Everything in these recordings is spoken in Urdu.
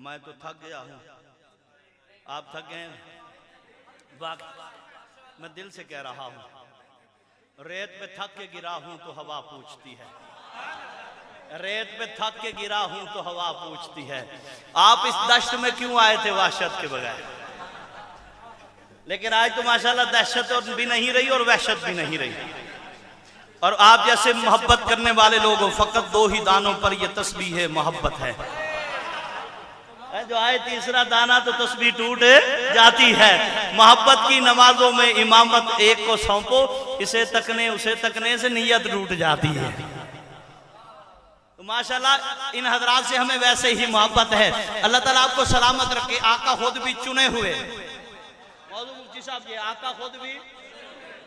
میں تو تھک گیا ہوں، آپ تھک گئے ہیں؟ میں دل سے کہہ رہا ہوں، ریت پہ تھک کے گرا ہوں تو ہوا پوچھتی ہے، ریت پہ تھک کے گرا ہوں تو ہوا پوچھتی ہے، آپ اس دشت میں کیوں آئے تھے وحشت کے بغیر؟ لیکن آج تو ماشاءاللہ دہشت بھی نہیں رہی اور وحشت بھی نہیں رہی، اور آپ جیسے محبت کرنے والے لوگوں فقط دو ہی دانوں پر یہ تسبیح محبت ہے، جو آئے تیسرا دانہ تو تسبیح ٹوٹ جاتی ہے۔ محبت کی نمازوں میں امامت ایک کو سونپو، اسے تکنے سے نیت ٹوٹ جاتی ہے۔ تو ماشاءاللہ ان حضرات سے ہمیں ویسے ہی محبت ہے، اللہ تعالیٰ آپ کو سلامت رکھے۔ آقا خود بھی چنے ہوئے، موضوع مفتی صاحب یہ آقا خود بھی،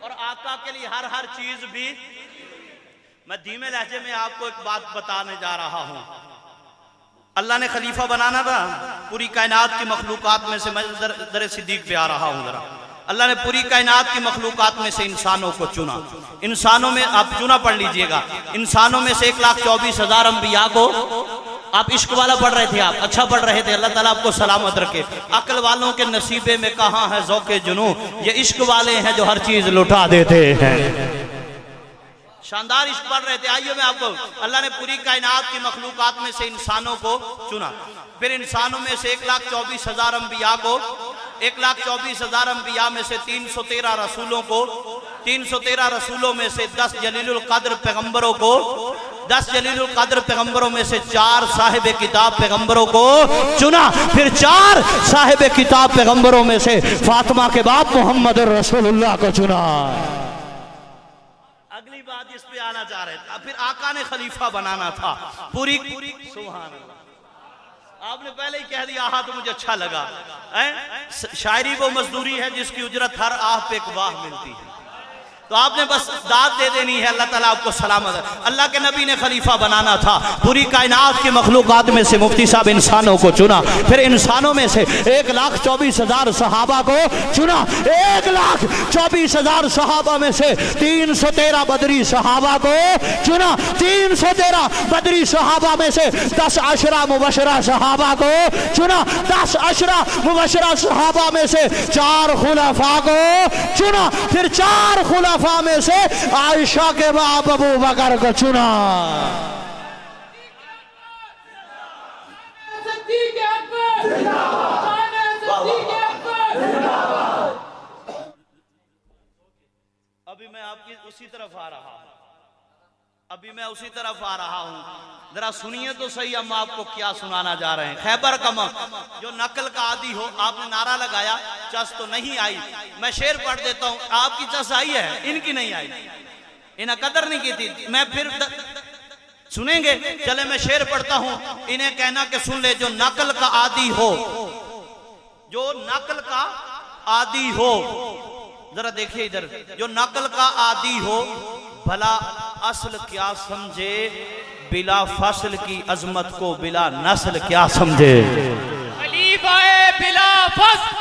اور آقا کے لیے ہر چیز بھی۔ میں دھیمے لہجے میں آپ کو ایک بات بتانے جا رہا ہوں، اللہ نے خلیفہ بنانا تھا پوری کائنات کی مخلوقات میں سے، میں در صدیق پہ آ رہا ہوں ذرا، اللہ نے پوری کائنات کی مخلوقات میں سے انسانوں کو چنا، انسانوں میں آپ چنا پڑھ لیجئے گا، انسانوں میں سے 1,24,000 انبیاء کو، آپ عشق والا پڑھ رہے تھے، آپ اچھا پڑھ رہے تھے، اللہ تعالیٰ آپ کو سلامت رکھے۔ عقل والوں کے نصیبے میں کہاں ہے ذوق جنوں، یہ عشق والے ہیں جو ہر چیز لٹا دیتے ہیں۔ شاندار عشق پڑھ رہے تھے۔ آئیے میں آپ کو، اللہ نے پوری کائنات کی مخلوقات میں سے انسانوں کو چنا، پھر انسانوں میں سے 1,24,000 انبیاء کو، 1,24,000 انبیاء میں سے 313 رسولوں کو، 313 رسولوں میں سے 10 جلیل القدر پیغمبروں کو، 10 جلیل القدر پیغمبروں میں سے 4 صاحب کتاب پیغمبروں کو چنا، پھر 4 صاحب کتاب پیغمبروں میں سے فاطمہ کے باپ محمد رسول اللہ کو چنا۔ اگلی بات اس پہ آنا چاہ رہے تھے، پھر آقا نے خلیفہ بنانا تھا پوری، سبحان اللہ، آپ نے پہلے ہی کہہ دیا، آہا تو مجھے اچھا لگا۔ شاعری وہ مزدوری ہے جس کی اجرت ہر آہ پہ ایک واہ ملتی ہے، تو آپ نے بس داد دے دینی ہے، اللہ تعالیٰ آپ کو سلامت ہے۔ اللہ کے نبی نے خلیفہ بنانا تھا، پوری کائنات کی مخلوقات میں سے مفتی صاحب انسانوں کو چنا، پھر انسانوں میں سے 1,24,000 صحابہ کو چنا، 1,24,000 صحابہ میں سے 313 بدری صحابہ کو چنا، 313 بدری صحابہ میں سے 10 عشرہ مبشرہ صحابہ کو چنا، 10 عشرہ مبشرہ صحابہ میں سے 4 خلفاء کو چنا، پھر 4 خلفاء میں سے عائشہ کے باپ ابو بکر کو چنا۔ ابھی میں آپ کی اسی طرف آ رہا ہوں، ذرا سنیے تو صحیح ہم آپ کو کیا سنانا جا رہے ہیں۔ خیبر کا جو نقل کا عادی ہو، آپ نے نعرہ لگایا، چس تو نہیں آئی، میں شعر پڑھ دیتا ہوں، آپ کی چس آئی ہے، ان کی نہیں آئی، انہیں قدر نہیں کی تھی، میں پھر سنیں گے، چلے میں شعر پڑھتا ہوں، انہیں کہنا کہ سن لے، جو نقل کا عادی ہو، جو نقل کا عادی ہو، ذرا دیکھیے ادھر، جو نقل کا عادی ہو بھلا اصل کیا سمجھے، بلا فصل کی عظمت کو بلا نسل کیا سمجھے۔ خلیفہ بلا فصل،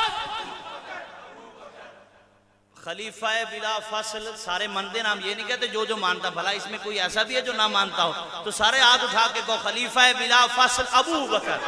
خلیفہ بلا فصل، سارے مانتے نام یہ نہیں کہتے جو مانتا، بھلا اس میں کوئی ایسا بھی ہے جو نہ مانتا ہو، تو سارے ہاتھ اٹھا کے کہو خلیفہ بلا فصل ابو بکر،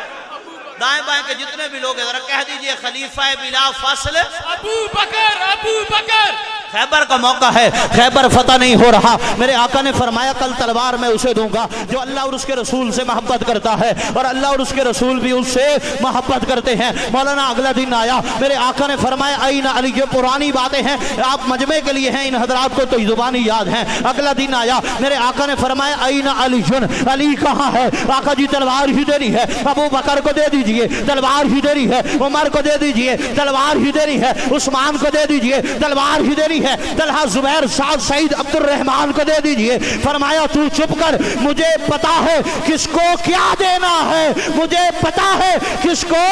دائیں بائیں کے جتنے بھی لوگ ہیں ذرا کہہ دیجئے خلیفہ بلا فصل ابو بکر، ابو بکر۔ خیبر کا موقع ہے، خیبر فتح نہیں ہو رہا، میرے آقا نے فرمایا کل تلوار میں اسے دوں گا جو اللہ اور اس کے رسول سے محبت کرتا ہے، اور اللہ اور اس کے رسول بھی اس سے محبت کرتے ہیں۔ مولانا اگلا دن آیا، میرے آقا نے فرمایا این علی، یہ پرانی باتیں ہیں، آپ مجمع کے لیے ہیں، ان حضرات کو تو زبانی یاد ہیں۔ اگلا دن آیا، میرے آقا نے فرمایا این علی، علی کہاں ہے؟ آقا جی تلوار ہی دینی ہے، ابو بکر کو دے دیجئے، تلوار ہی دینی ہے، عمر کو دے دیجئے، تلوار ہی دینی ہے، عثمان کو دے دیجئے، تلوار ہی دینی ہے، طلحہ زبیر سعد سعید عبد الرحمن کو دے دیجئے۔ فرمایا تو چپ کر، مجھے پتا ہے کس کو کیا دینا ہے، مجھے پتا ہے کس کو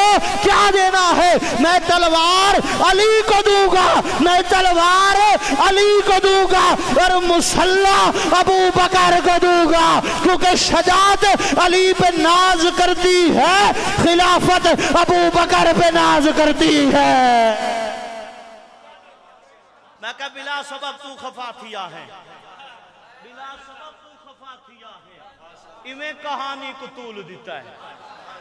کیا دینا ہے، میں تلوار علی کو دوں گا، میں تلوار علی کو دوں گا، اور مسلح ابو بکر کو دوں گا، کیونکہ شجاعت علی پہ ناز کرتی ہے، خلافت ابو بکر پہ ناز کرتی ہے۔ میں کہا بلا سبب تو خفا تھیا ہے، بلا سبب تو خفا تھیا ہے، ایویں کہانی کو طول دیتا ہے،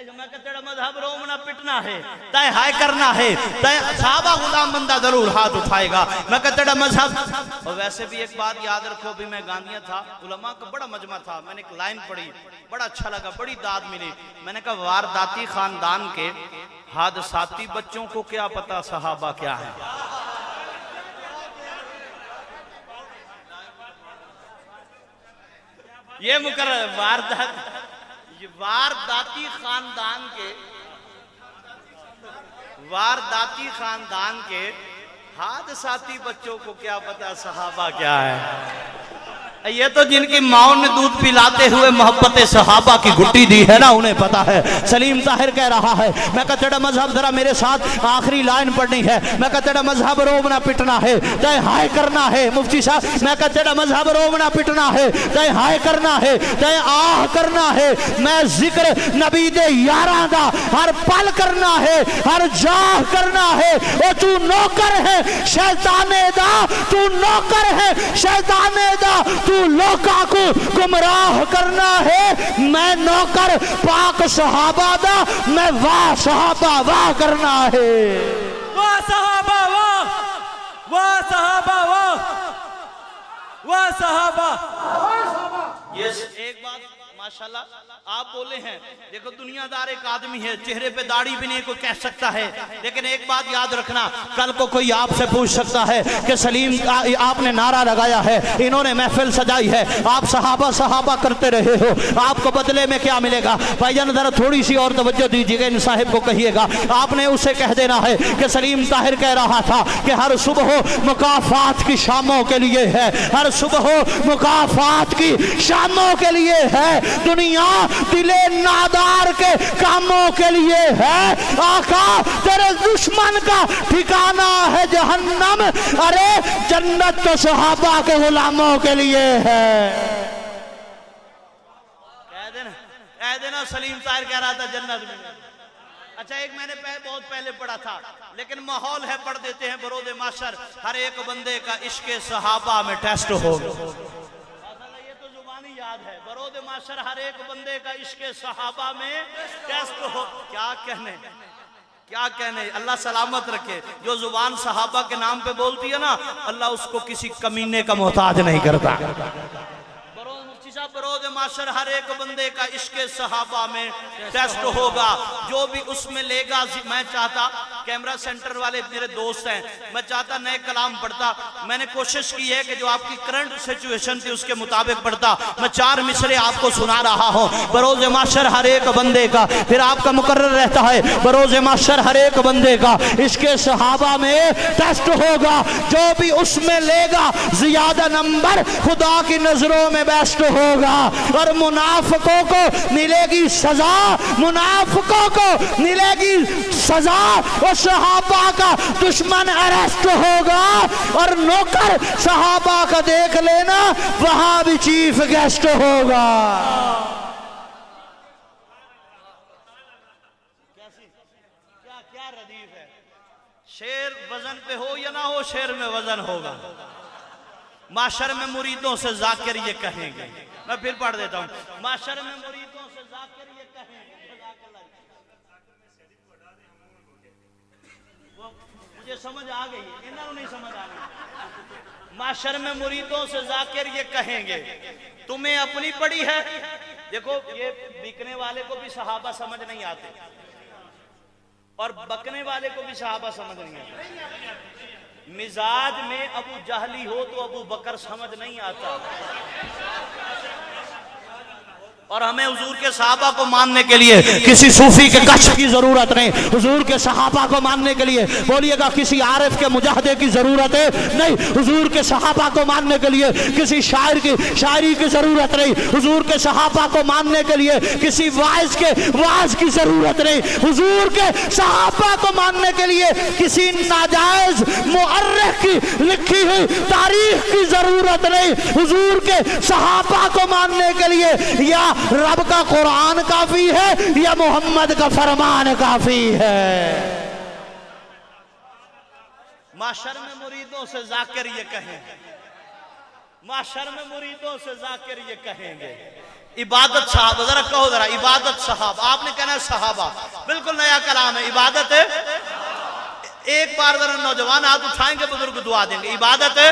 میں کہ تیرا مذہب رومنا پٹنا ہے، تے ہائے کرنا ہے، تے صحابہ غلام بندہ ضرور ہاتھ اٹھائے گا، میں کہ تیرا مذہب۔ اور ویسے بھی ایک بات یاد رکھو، بھی میں گاندیاں تھا، علماء کا بڑا مجمع تھا، میں نے ایک لائن پڑھی، بڑا اچھا لگا، بڑی داد ملی، میں نے کہا وارداتی خاندان کے حادثاتی بچوں کو کیا پتا صحابہ کیا ہے۔ یہ مقرر وارداتی خاندان کے حادثاتی بچوں کو کیا پتا صحابہ کیا ہے۔ یہ تو جن کی ماؤں نے دودھ پلاتے ہوئے محبت صحابہ کی گھٹی دی ہے نا انہیں پتا ہے۔ سلیم طاہر کہہ رہا ہے، میں کہا تیرا مذہب، ذرا میرے ساتھ آخری لائن پڑھنی ہے، میں کہا تیرا مذہب رومنا پٹنا ہے، تے ہائے کرنا ہے۔ مفتی صاحب میں کہا تیرا مذہب رومنا پٹنا ہے، تے ہائے کرنا ہے، تے آہ کرنا ہے، میں ذکر نبی دے یاراں دا ہر پل کرنا ہے، ہر جاہ کرنا ہے۔ او تو نوکر ہے شیطان دا، تو نوکر ہے شیطان دا، تو لوکا کو گمراہ کرنا ہے، میں نوکر پاک صحابہ دا، میں واہ صحابہ واہ کرنا ہے۔ واہ صحابہ واہ، واہ صحابہ واہ، واہ صحابہ۔ یہ ایک بات ماشاءاللہ آپ بولے ہیں، دیکھو دنیا دار ایک آدمی ہے، چہرے پہ داڑھی بھی نہیں کوئی کہہ سکتا ہے، لیکن ایک بات یاد رکھنا، کل کو کوئی آپ سے پوچھ سکتا ہے کہ سلیم آپ نے نعرہ لگایا ہے، انہوں نے محفل سجائی ہے، آپ صحابہ کرتے رہے ہو، آپ کو بدلے میں کیا ملے گا؟ بھائی جان ذرا تھوڑی سی اور توجہ دیجیے گا، ان صاحب کو کہیے گا، آپ نے اسے کہہ دینا ہے کہ سلیم طاہر کہہ رہا تھا کہ ہر صبح مکافات کی شاموں کے لیے ہے، ہر صبح مکافات کی شاموں کے لیے ہے، دنیا دل نادار کے کاموں کے لیے ہے، آقا تیرے دشمن کا ٹھکانہ ہے جہنم، ارے جنت تو صحابہ کے غلاموں کے لیے ہے۔ کہہ دینا سلیم طاہر کہہ رہا تھا جنت میں۔ اچھا ایک میں نے بہت پہلے پڑھا تھا، لیکن ماحول ہے پڑھ دیتے ہیں، بروز معاشر ہر ایک بندے کا عشق صحابہ میں ٹیسٹ ہوگا۔ یاد ہے برود معاشر ہر ایک بندے کا عشق صحابہ میں ٹیسٹ ہو۔ کیا کہنے اللہ سلامت رکھے، جو زبان صحابہ کے نام پہ بولتی ہے نا، اللہ اس کو کسی کمینے کا محتاج نہیں کرتا۔ برود معاشر ہر ایک بندے کا عشق صحابہ میں ٹیسٹ ہوگا، جو بھی اس میں لے گا۔ میں چاہتا کیمرہ سینٹر والے میرے دوست ہیں، میں چاہتا نئے کلام پڑھتا، میں نے کوشش کی ہے کہ جو آپ کی کرنٹ سچویشن تھی اس کے مطابق پڑھتا۔ میں 4 مصرے آپ کو سنا رہا ہوں، بروز معاشر ہر ایک بندے کا، پھر آپ کا مقرر رہتا ہے بروز معاشر ہر ایک بندے کا عشق صحابہ میں ٹیسٹ ہوگا، جو بھی اس میں لے گا زیادہ نمبر خدا کی نظروں میں بیسٹ ہوگا، اور منافقوں کو ملے گی سزا، منافقوں کو ملے گی سزا، اور صحابہ کا دشمن اریسٹ ہوگا، اور نوکر صحابہ کا دیکھ لینا وہاں بھی چیف گیسٹ ہوگا۔ کیا ردیف ہے، شیر وزن پہ ہو یا نہ ہو، شیر میں وزن ہوگا۔ معاشر میں مریدوں سے ذاکر یہ کہیں گے، میں پھر پڑھ دیتا ہوں، معاشر میں مریدوں سے ذاکر یہ کہیں گے، مجھے سمجھ آ گئی، انہوں نہیں سمجھ آ گئی۔ معاشر میں مریدوں سے ذاکر یہ کہیں گے، تمہیں اپنی پڑی ہے۔ دیکھو یہ بکنے والے کو بھی صحابہ سمجھ نہیں آتے، اور بکنے والے کو بھی صحابہ سمجھ نہیں آتے۔ مزاج میں ابو جہلی ہو تو ابو بکر سمجھ نہیں آتا، اور ہمیں حضور کے صحابہ کو ماننے کے لیے کسی صوفی کے کشف کی ضرورت نہیں، حضور کے صحابہ کو ماننے کے لیے بولیے گا کسی عارف کے مجاہدے کی ضرورت ہے نہیں، حضور کے صحابہ کو ماننے کے لیے کسی شاعر کی شاعری کی ضرورت نہیں، حضور کے صحابہ کو ماننے کے لیے کسی واعظ کے واعظ کی ضرورت نہیں، حضور کے صحابہ کو ماننے کے لیے کسی ناجائز مؤرخ کی لکھی ہوئی تاریخ کی ضرورت نہیں، حضور کے صحابہ کو ماننے کے لیے یا رب کا قرآن کافی ہے یا محمد کا فرمان کافی ہے۔ معاشر میں مریدوں سے ذاکر یہ کہیں گے، معاشر میں مریدوں سے ذاکر یہ کہیں گے عبادت صحابہ، ذرا کہو ذرا عبادت صحابہ، آپ نے کہنا ہے صحابہ، بالکل نیا کلام ہے، عبادت ہے۔ ایک بار ذرا نوجوان ہاتھ اٹھائیں گے، بزرگ دعا دیں گے، عبادت ہے۔